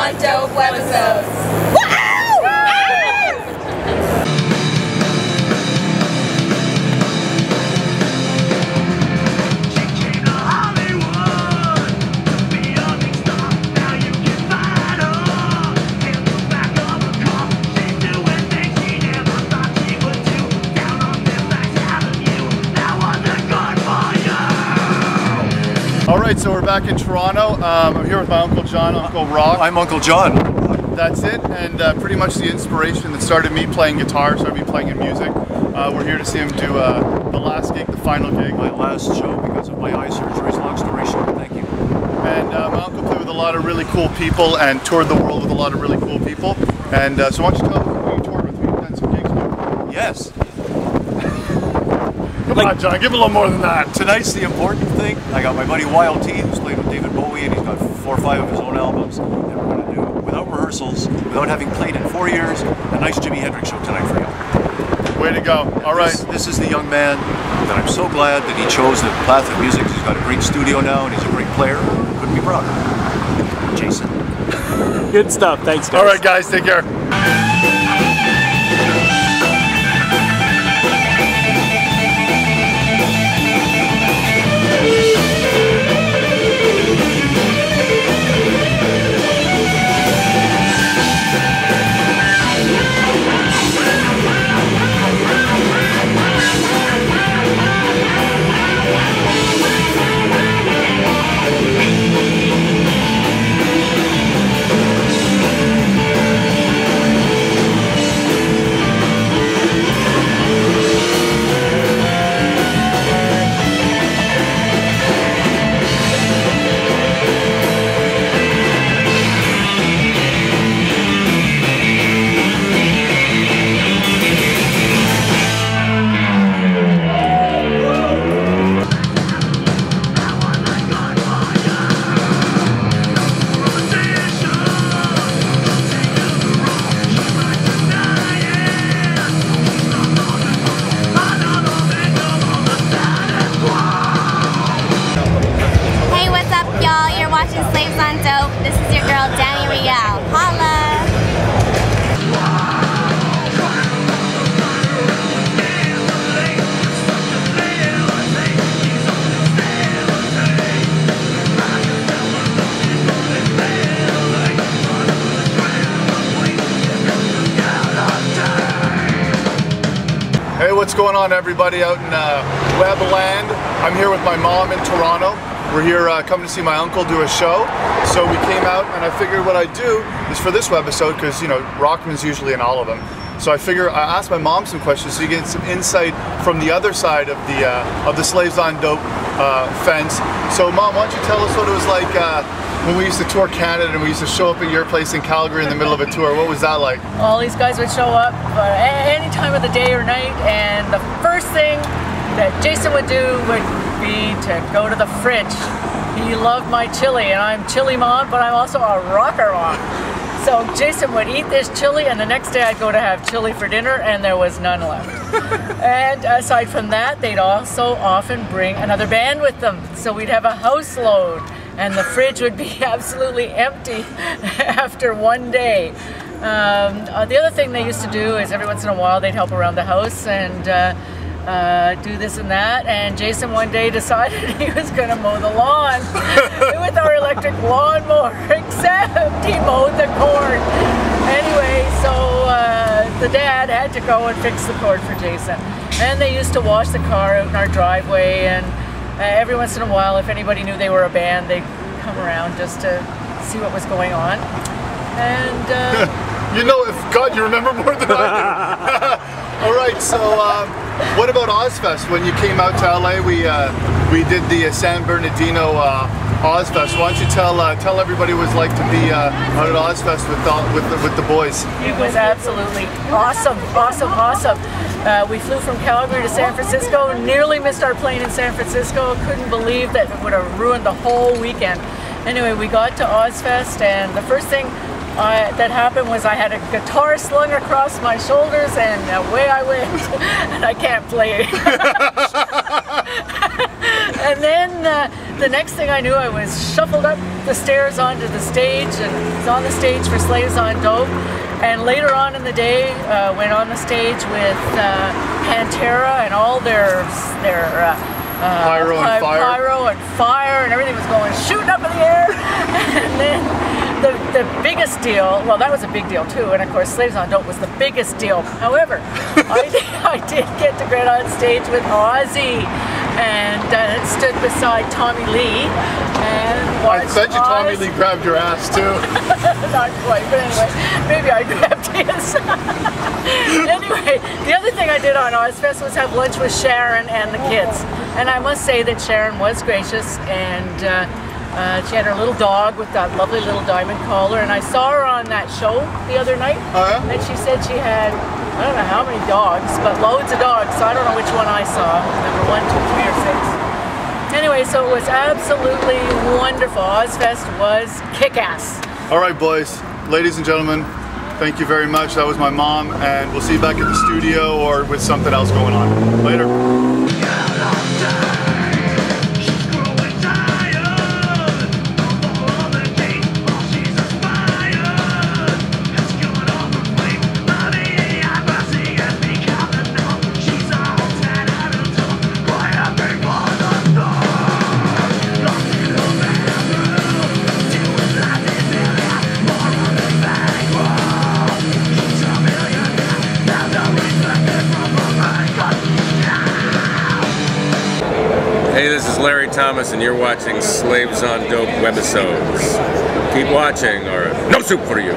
on Dope Webisodes. Alright, so we're back in Toronto. I'm here with my Uncle John, Uncle Rock. I'm Uncle John. That's it, and pretty much the inspiration that started me playing guitar, started me playing in music. We're here to see him do the last gig, the final gig. My last show because of my eye surgery. Long story short, thank you. And my uncle played with a lot of really cool people and toured the world with a lot of really cool people. And so why don't you tell us who you toured with? You've done some gigs now. Yes. Come on, John, give a little more than that. Tonight's the important thing. I got my buddy Wild T, who's played with David Bowie, and he's got 4 or 5 of his own albums. And we're going to do, without rehearsals, without having played in 4 years, a nice Jimi Hendrix show tonight for you. Way to go. All right. This is the young man that I'm so glad that he chose the path of music. He's got a great studio now, and he's a great player. Couldn't be prouder. Jason. Good stuff. Thanks, guys. All right, guys. Take care. This is your girl, Danny Rial. Holla! Hey, what's going on, everybody out in Webland? I'm here with my mom in Toronto. We're here coming to see my uncle do a show. So we came out, and I figured what I'd do is for this webisode, because you know Rockman's usually in all of them. So I figure I asked my mom some questions so you get some insight from the other side of the Slaves on Dope fence. So Mom, why don't you tell us what it was like when we used to tour Canada and we used to show up at your place in Calgary in the middle of a tour? What was that like? All these guys would show up any time of the day or night, and the first thing that Jason would do would be to go to the fridge. He loved my chili, and I'm chili mom, but I'm also a rocker mom. So Jason would eat this chili, and the next day I'd go to have chili for dinner, and there was none left. And aside from that, they'd also often bring another band with them. So we'd have a house load, and the fridge would be absolutely empty after one day. The other thing they used to do is every once in a while they'd help around the house and do this and that, and Jason one day decided he was going to mow the lawn with our electric lawnmower, except he mowed the cord. Anyway, so the dad had to go and fix the cord for Jason, and they used to wash the car out in our driveway, and every once in a while, if anybody knew they were a band, they'd come around just to see what was going on. And you know, if God, you remember more than I do. All right, so what about Ozzfest? When you came out to LA, we did the San Bernardino Ozzfest. Why don't you tell everybody what it was like to be out at Ozzfest with the boys? It was absolutely awesome, awesome, awesome. We flew from Calgary to San Francisco, nearly missed our plane in San Francisco. Couldn't believe that it would have ruined the whole weekend. Anyway, we got to Ozzfest, and the first thing that happened was I had a guitar slung across my shoulders, and away I went, and I can't play. And then the next thing I knew, I was shuffled up the stairs onto the stage and was on the stage for Slaves on Dope. And later on in the day, went on the stage with Pantera and all their pyro and fire and everything was going shooting up in the air. And then the biggest deal, well, that was a big deal too, and of course Slaves on Dope was the biggest deal. However, I did get to get on stage with Ozzy and stood beside Tommy Lee and watched I bet you Tommy Lee grabbed your ass too. Not quite, but anyway, maybe I grabbed his. Anyway, the other thing I did on Ozzfest was have lunch with Sharon and the kids. And I must say that Sharon was gracious, and she had her little dog with that lovely little diamond collar, and I saw her on that show the other night. Oh, yeah? And she said she had, I don't know how many dogs, but loads of dogs, so I don't know which one I saw, number 1, 2, 3, or 6. Anyway, so it was absolutely wonderful. Ozzfest was kick-ass. All right, boys, ladies and gentlemen, thank you very much. That was my mom, and we'll see you back at the studio or with something else going on. Later. Hey, this is Larry Thomas, and you're watching Slaves on Dope Webisodes. Keep watching, or no soup for you.